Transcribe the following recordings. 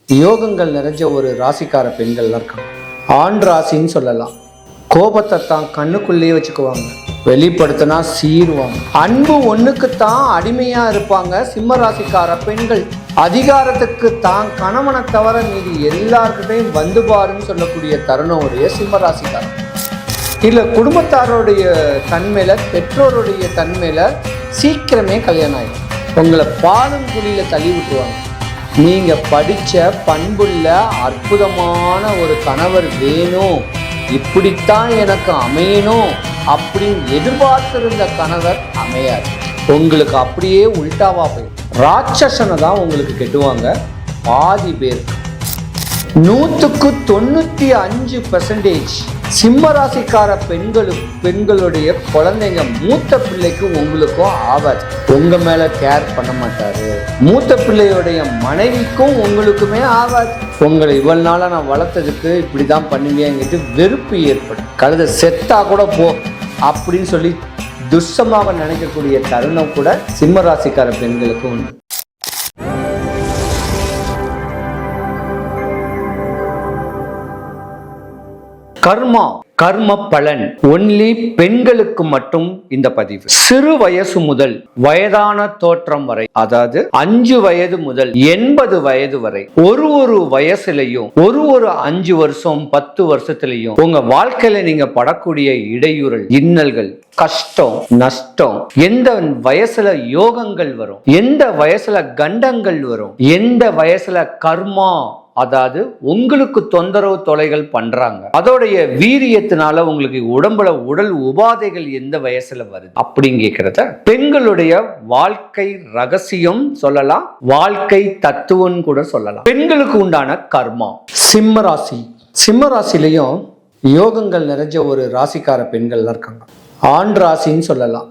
யோகங்கள் நிறைஞ்ச ஒரு ராசிக்கார பெண்கள்லாம் இருக்காங்க. ஆண் ராசின்னு சொல்லலாம். கோபத்தை தான் கண்ணுக்குள்ளேயே வச்சுக்குவாங்க, வெளிப்படுத்தினா சீருவாங்க. அன்பு ஒண்ணுக்குத்தான் அடிமையா இருப்பாங்க சிம்ம ராசிக்கார பெண்கள். அதிகாரத்துக்கு தான் கணவனை தவிர மீதி எல்லாருக்கிட்டையும் வந்து பாருன்னு சொல்லக்கூடிய தருணம் உடைய சிம்ம ராசிக்காரன். இல்ல குடும்பத்தாரோடைய தன்மையில, பெற்றோருடைய தன்மையில சீக்கிரமே கல்யாணம் ஆயிடும். உங்களை பாலும் குழியில தள்ளி விட்டுருவாங்க. நீங்க படிச்ச பண்புள்ள அற்புதமான ஒரு கணவர் வேணும், இப்படித்தான் எனக்கு அமையணும் அப்படின்னு எதிர்பார்த்திருந்த கணவர் அமையாது. உங்களுக்கு அப்படியே உல்டாவா போய் ராட்சசனை தான் உங்களுக்கு கெட்டுவாங்க. பாதி பேர் 195% சிம்ம ராசிக்கார பெண்களுடைய குழந்தைங்க மூத்த பிள்ளைக்கும் உங்களுக்கும் ஆவாது. உங்க மேல கேர் பண்ண மாட்டாரு. மூத்த பிள்ளையுடைய மனைவிக்கும் உங்களுக்குமே ஆவாது. உங்களை இவ்வளவு நாளா நான் வளர்த்ததுக்கு இப்படிதான் பண்ணுவீங்கிட்டு வெறுப்பு ஏற்படும். கழுத செத்தா கூட போ அப்படின்னு சொல்லி துஷ்டமாக நினைக்கக்கூடிய தருணம் கூட சிம்ம ராசிக்கார பெண்களுக்கு உண்டு. கர்ம பலன் ஒன்லி பெண்களுக்கு மட்டும் இந்த பதிவு. சிறு வயசு முதல் வயதான தோற்றம் வரை, அதாவது 5 வயது முதல் 80 வயது வரை, ஒரு வயசுலையும் ஒரு 5 வருஷம் 10 வருஷத்துலயும் உங்க வாழ்க்கையில நீங்க படக்கூடிய இடையூறல், இன்னல்கள், கஷ்டம், நஷ்டம், எந்த வயசுல யோகங்கள் வரும், எந்த வயசுல கண்டங்கள் வரும், எந்த வயசுல கர்மா, அதாவது உங்களுக்கு தொந்தரவு தொலைகள் பண்றாங்க, அதோடைய வீரியத்தினால உங்களுக்கு உடம்புல உடல் உபாதைகள் எந்த வயசுல வருது அப்படின்னு கேட்கிறத பெண்களுடைய வாழ்க்கை ரகசியம் சொல்லலாம், வாழ்க்கை தத்துவம் கூட சொல்லலாம். பெண்களுக்கு உண்டான கர்மா. சிம்ம ராசி. சிம்ம ராசிலையும் யோகங்கள் நிறைஞ்ச ஒரு ராசிக்கார பெண்கள்லாம் இருக்காங்க. ஆண் ராசின்னு சொல்லலாம்.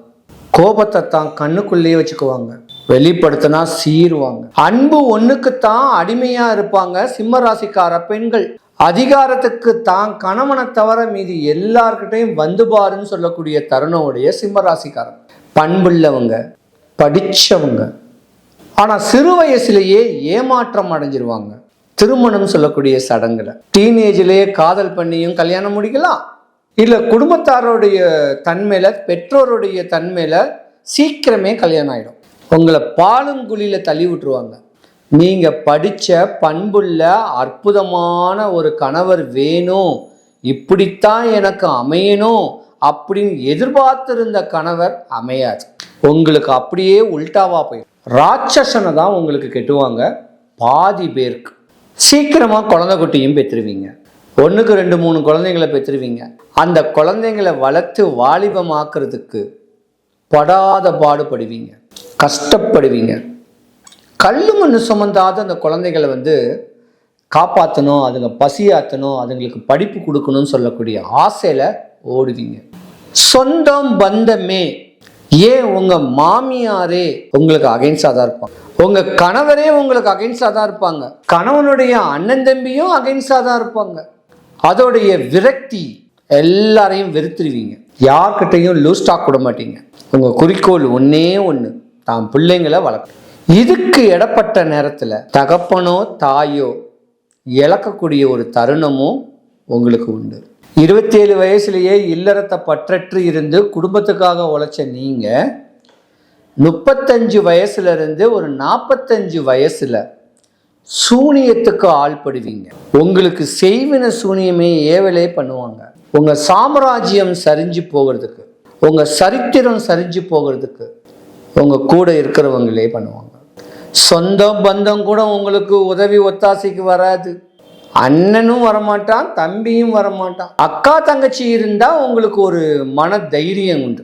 கோபத்தை தான் கண்ணுக்குள்ளேயே வச்சுக்குவாங்க, வெளிப்படுத்தினா சீருவாங்க. அன்பு ஒண்ணுக்குத்தான் அடிமையா இருப்பாங்க சிம்ம ராசிக்கார பெண்கள். அதிகாரத்துக்கு தான் கணவனை தவிர மீதி எல்லார்கிட்டையும் வந்து பாருன்னு சொல்லக்கூடிய தருணம் உடைய சிம்ம ராசிக்காரன். பண்புள்ளவங்க, படிச்சவங்க. ஆனா சிறு வயசுலேயே ஏமாற்றம் அடைஞ்சிருவாங்க. திருமணம் சொல்லக்கூடிய சடங்குல டீனேஜ்லயே காதல் பண்ணியும் கல்யாணம் முடிக்கலாம். இல்ல குடும்பத்தாரோடைய தன்மையில, பெற்றோருடைய தன்மையில சீக்கிரமே கல்யாணம் ஆயிடும். உங்களை பாலும் குழியில தள்ளி விட்டுருவாங்க. நீங்க படிச்ச பண்புள்ள அற்புதமான ஒரு கணவர் வேணும், இப்படித்தான் எனக்கு அமையணும் அப்படின்னு எதிர்பார்த்திருந்த கணவர் அமையாது. உங்களுக்கு அப்படியே உல்டாவா போயிடும். ராட்சசனை தான் உங்களுக்கு கெட்டுவாங்க. பாதி பேருக்கு சீக்கிரமா குழந்தை குட்டியும் பெற்றுருவீங்க. 1க்கு 2 3 குழந்தைங்களை பெற்றுருவீங்க. அந்த குழந்தைங்களை வளர்த்து வாலிபமாக்குறதுக்கு படாத பாடுபடுவீங்க, கஷ்டப்படுவீங்க. கல்லு மண்ணு சுமந்தாத அந்த குழந்தைகளை காப்பாற்றணும், அதுங்க பசியாற்றணும், அதுங்களுக்கு படிப்பு கொடுக்கணும்னு சொல்லக்கூடிய ஆசையில ஓடுவீங்க. சொந்தம் பந்தமே, ஏன் உங்க மாமியாரே உங்களுக்கு அகைன்ஸ்டா தான் இருப்பாங்க, உங்க கணவரே உங்களுக்கு அகைன்ஸ்டா தான் இருப்பாங்க, கணவனுடைய அண்ணன் தம்பியும் அகைன்ஸ்டா தான் இருப்பாங்க. அதோடைய விரக்தி எல்லாரையும் வெறுத்துருவீங்க. யார்கிட்டையும் லூஸ் டாக் விட மாட்டீங்க. உங்க குறிக்கோள் ஒன்னே ஒண்ணு, தான் பிள்ளைங்களை வளர்க்க. இதுக்கு இடப்பட்ட நேரத்துல தகப்பனோ தாயோ இழக்கக்கூடிய ஒரு தருணமும் உங்களுக்கு உண்டு. 27 வயசுலேயே இல்லறத்தை பற்றற்று இருந்து குடும்பத்துக்காக உழைச்ச நீங்க 35 வயசுல இருந்து ஒரு 45 வயசுல சூனியத்துக்கு ஆள்படுவீங்க. உங்களுக்கு செய்வின சூனியமே ஏவலே பண்ணுவாங்க. உங்க சாம்ராஜ்யம் சரிஞ்சு போகிறதுக்கு, உங்க சரித்திரம் சரிஞ்சு போகிறதுக்கு உங்க கூட இருக்கிறவங்களே பண்ணுவாங்க. சொந்த பந்தம் கூட உங்களுக்கு உதவி ஒத்தாசைக்கு வராது. அண்ணனும் வரமாட்டான், தம்பியும் வரமாட்டான். அக்கா தங்கச்சி இருந்தா உங்களுக்கு ஒரு மன தைரியம் உண்டு.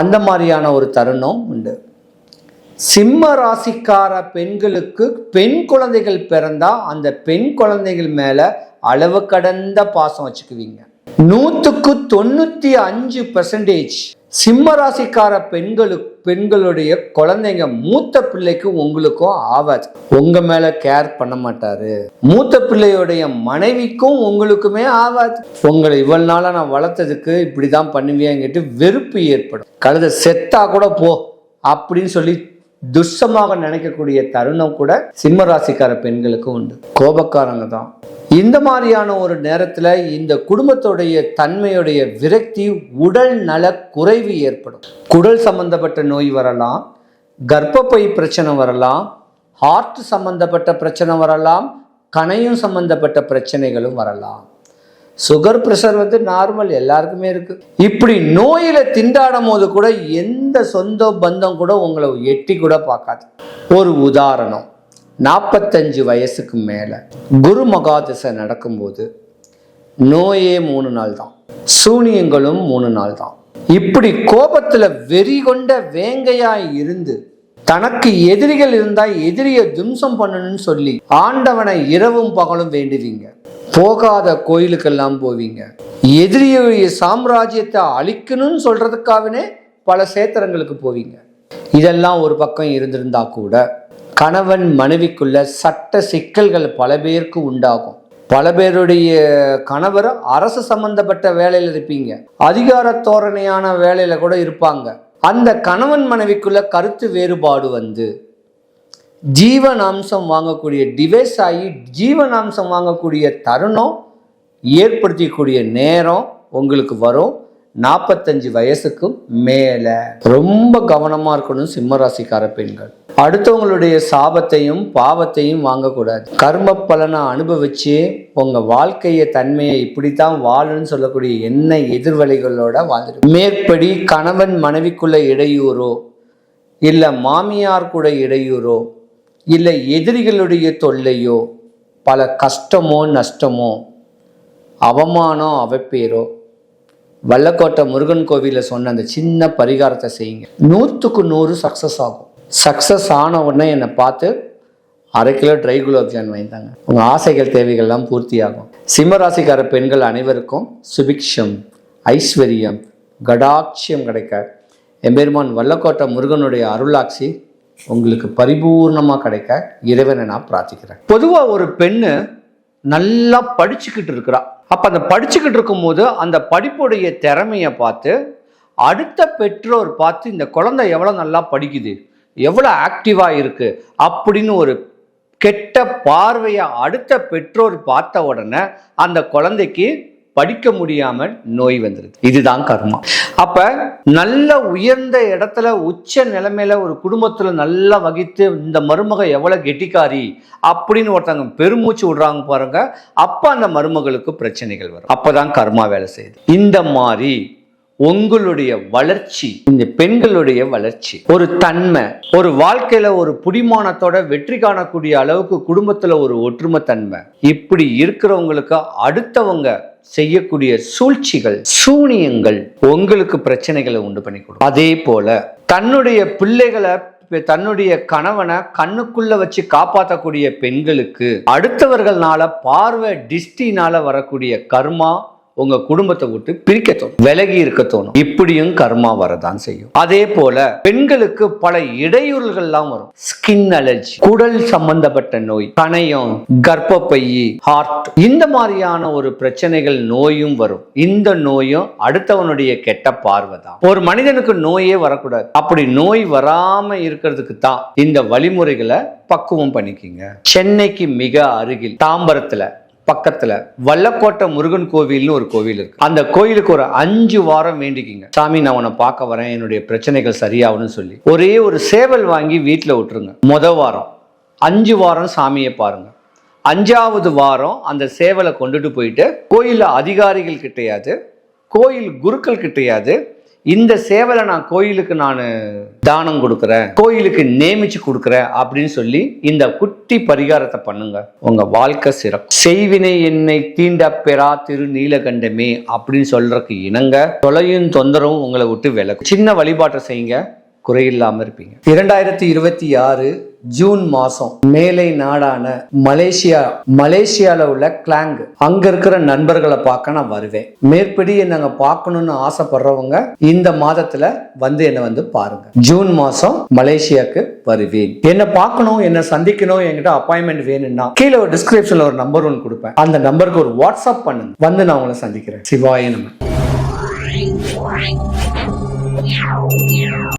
அந்த மாதிரியான ஒரு தருணம் உண்டு. சிம்ம ராசிக்கார பெண்களுக்கு பெண் குழந்தைகள் பிறந்தா அந்த பெண் குழந்தைகள் மேல அளவு கடந்த பாசம் வச்சுக்குவீங்க. 195% சிம்ம ராசிக்கார பெண்களுடைய குழந்தைங்க மூத்த பிள்ளைக்கும் உங்களுக்கும் ஆவாது. உங்க மேல கேர் பண்ண மாட்டாரு. மூத்த பிள்ளையுடைய மனைவிக்கும் உங்களுக்குமே ஆவாது. உங்களை இவ்வளவு நாளா நான் வளர்த்ததுக்கு இப்படிதான் பண்ணுவீங்கிட்டு வெறுப்பு ஏற்படும். கழுத செத்தா கூட போ அப்படின்னு சொல்லி துஷ்டமாக நினைக்கக்கூடிய தருணம் கூட சிம்ம ராசிக்கார பெண்களுக்கு உண்டு. கோபக்காரங்க தான். இந்த மாதிரியான ஒரு நேரத்துல இந்த குடும்பத்துடைய தன்மையுடைய விரக்தி, உடல் நல குறைவு ஏற்படும். குடல் சம்பந்தப்பட்ட நோய் வரலாம், கர்ப்பப்பை பிரச்சனை வரலாம், ஹார்ட் சம்பந்தப்பட்ட பிரச்சனை வரலாம், கணையம் சம்பந்தப்பட்ட பிரச்சனைகளும் வரலாம். சுகர் பிரஷர் நார்மல், எல்லாருக்குமே இருக்கு. இப்படி நோயில திண்டாடும் போது கூட எந்த சொந்த பந்தம் கூட உங்களை எட்டி கூட பார்க்காது. ஒரு உதாரணம், 45 வயசுக்கு மேல குரு மகாதசை நடக்கும்போது நோயே 3 நாள் தான், சூனியங்களும் 3 நாள் தான். இப்படி கோபத்துல வெறி கொண்ட வேங்கையாய் இருந்து தனக்கு எதிரிகள் இருந்தா எதிரியை தும்சம் பண்ணணும்னு சொல்லி ஆண்டவனை இரவும் பகலும் வேண்டுவீங்க. போகாத கோயிலுக்கெல்லாம் போவீங்க. எதிரியுடைய சாம்ராஜ்யத்தை அழிக்கணும்னு சொல்றதுக்காகவே பல சேத்திரங்களுக்கு போவீங்க. இதெல்லாம் ஒரு பக்கம் இருந்திருந்தா கூட கணவன் மனைவிக்குள்ள சட்ட சிக்கல்கள் பல பேருக்கு உண்டாகும். பல பேருடைய கணவர் அரசு சம்பந்தப்பட்ட வேலையில் இருப்பீங்க, அதிகார தோரணையான வேலையில கூட இருப்பாங்க. அந்த கணவன் மனைவிக்குள்ள கருத்து வேறுபாடு ஜீவனாம்சம் வாங்கக்கூடிய டிவைஸ் ஆகி ஜீவனாம்சம் வாங்கக்கூடிய தருணம் ஏற்படுத்திக்கூடிய நேரம் உங்களுக்கு வரும். 45 வயசுக்கும் மேல ரொம்ப கவனமா இருக்கணும் சிம்ம ராசிக்கார பெண்கள். அடுத்தவங்களுடைய சாபத்தையும் பாவத்தையும் வாங்கக்கூடாது. கர்ம பலனை அனுபவிச்சு உங்க வாழ்க்கைய தன்மையை இப்படித்தான் வாழணும்னு சொல்லக்கூடிய என்ன எதிர்வலைகளோட வாழ்ந்துடும். மேற்படி கணவன் மனைவிக்குள்ள இடையூறோ, இல்ல மாமியார் கூட இடையூறோ, இல்ல எதிரிகளுடைய தொல்லையோ, பல கஷ்டமோ நஷ்டமோ அவமானம் அவப்பேரோ, வல்லக்கோட்டை முருகன் கோவிலில் சொன்ன அந்த சின்ன பரிகாரத்தை செய்யுங்க. 100க்கு 100 சக்ஸஸ் ஆகும். சக்ஸஸ் ஆன உடனே என்னை பார்த்து 1/2 கிலோ ட்ரை குலோப் ஜான் வாங்கிட்டாங்க. உங்கள் ஆசைகள் தேவைகள்லாம் பூர்த்தி ஆகும். சிம்மராசிக்கார பெண்கள் அனைவருக்கும் சுபிக்ஷம், ஐஸ்வர்யம், கடாட்சியம் கிடைக்க எம்பெருமான் வல்லக்கோட்டை முருகனுடைய அருளாட்சி உங்களுக்கு பரிபூர்ணமாக கிடைக்க இறைவனை நான் பிரார்த்திக்கிறேன். பொதுவாக ஒரு பெண்ணு நல்லா படிச்சுக்கிட்டு இருக்கிறா. அப்ப அந்த படிச்சுக்கிட்டு இருக்கும் போது அந்த படிப்புடைய திறமையை பார்த்து அடுத்த பெற்றோர் பார்த்து இந்த குழந்தை எவ்வளவு நல்லா படிக்குது, எவ்வளவு ஆக்டிவா இருக்கு அப்படின்னு ஒரு கெட்ட பார்வையை அடுத்த பெற்றோர் பார்த்த உடனே அந்த குழந்தைக்கு படிக்க முடியாம நோய் வந்துருது. இதுதான் கர்மா. அப்ப நல்ல உயர்ந்த இடத்துல உச்ச நிலைமையில ஒரு குடும்பத்துல நல்லா வகித்து இந்த மருமக எவ்வளவு கெட்டிக்காரி அப்படின்னு ஒருத்தவங்க பெருமூச்சு விடுறாங்க பாருங்க, அப்ப அந்த மருமகளுக்கு பிரச்சனைகள் வரும். அப்பதான் கர்மா வேலை செய்யுது. இந்த மாதிரி உங்களுடைய வளர்ச்சி, இந்த பெண்களுடைய வளர்ச்சி, ஒரு தன்மை, ஒரு வாழ்க்கையில ஒரு புடிமானத்தோட வெற்றி காணக்கூடிய அளவுக்கு குடும்பத்துல ஒரு ஒற்றுமை தன்மை, இப்படி இருக்கிறவங்களுக்கு அடுத்தவங்க செய்யக்கூடிய சூழ்ச்சிகள், சூனியங்கள் உங்களுக்கு பிரச்சனைகளை உண்டு பண்ணி கொடுக்கும். அதே போல தன்னுடைய பிள்ளைகளை, தன்னுடைய கணவனை கண்ணுக்குள்ள வச்சு காப்பாற்றக்கூடிய பெண்களுக்கு அடுத்தவர்கள்னால பார்வை டிஸ்டினால வரக்கூடிய கர்மா உங்க குடும்பத்தை விட்டு பிரிக்க தோணும், விலகி இருக்க தோணும். இப்படியும் கர்மா வரதான் செய்யும். அதே போல பெண்களுக்கு பல இடையூறுகள்லாம் வரும். ஸ்கின் அலர்ஜி, குடல் சம்பந்தப்பட்ட நோய், கணையம், கர்ப்பப்பை, ஹார்ட், இந்த மாதிரியான ஒரு பிரச்சனைகள் நோயும் வரும். இந்த நோயும் அடுத்தவனுடைய கெட்ட பார்வை தான். ஒரு மனிதனுக்கு நோயே வரக்கூடாது. அப்படி நோய் வராம இருக்கிறதுக்கு தான் இந்த வழிமுறைகளை பக்குவம் பண்ணிக்கிங்க. சென்னைக்கு மிக அருகில் தாம்பரத்துல பக்கத்துல வல்லக்கோட்டை முருகன் கோவில்னு ஒரு கோவில் இருக்கு. அந்த கோயிலுக்கு ஒரு 5 வாரம் வேண்டிக்கிங்க. சாமி, நான் உன்னை பார்க்க வரேன், என்னுடைய பிரச்சனைகள் சரியாகும்னு சொல்லி ஒரே ஒரு சேவல் வாங்கி வீட்டுல விட்டுருங்க. வாரம் 5 வாரம் சாமியை பாருங்க. 5வது வாரம் அந்த சேவலை கொண்டுட்டு போயிட்டு கோயில்ல அதிகாரிகள் கிட்டையாது, கோயில் குருக்கள் கிட்டையாது, இந்த சேவலை நான் கோயிலுக்கு தானம் கொடுக்குறேன், கோயிலுக்கு நேமிச்சு கொடுக்குறேன் அப்படின்னு சொல்லி இந்த குட்டி பரிகாரத்தை பண்ணுங்க. உங்க வாழ்க்கை சிறப்பு. செய்வினை என்னை தீண்ட பெறா திரு நீலகண்டமே அப்படின்னு சொல்றதுக்கு இணங்க தொலையும் தொந்தரவும் உங்களை விட்டு விலகும். சின்ன வழிபாட்டை செய்யுங்க, குறையில்லாம இருப்பீங்க. 2026 ஜூன் மாசம் மேலை நாடான மலேசியால உள்ள கிளாங், அங்க இருக்கிற நண்பர்களை பார்க்க நான் வருவேன். மேற்படி என்னங்க பார்க்கணும்னு ஆசைப்படுறவங்க இந்த மாதத்துல என்ன பாருங்க. ஜூன் மாசம் மலேசியாவுக்கு வருவேன். என்ன பார்க்கணும், என்ன சந்திக்கணும், என்கிட்ட அப்பாயின்மெண்ட் வேணும்னா கீழே ஒரு டிஸ்கிரிப்ஷன்ல ஒரு நம்பர் 1 கொடுப்பேன். அந்த நம்பருக்கு ஒரு வாட்ஸ்அப் பண்ணுங்க, நான் உங்களை சந்திக்கிறேன். சிவாய நம.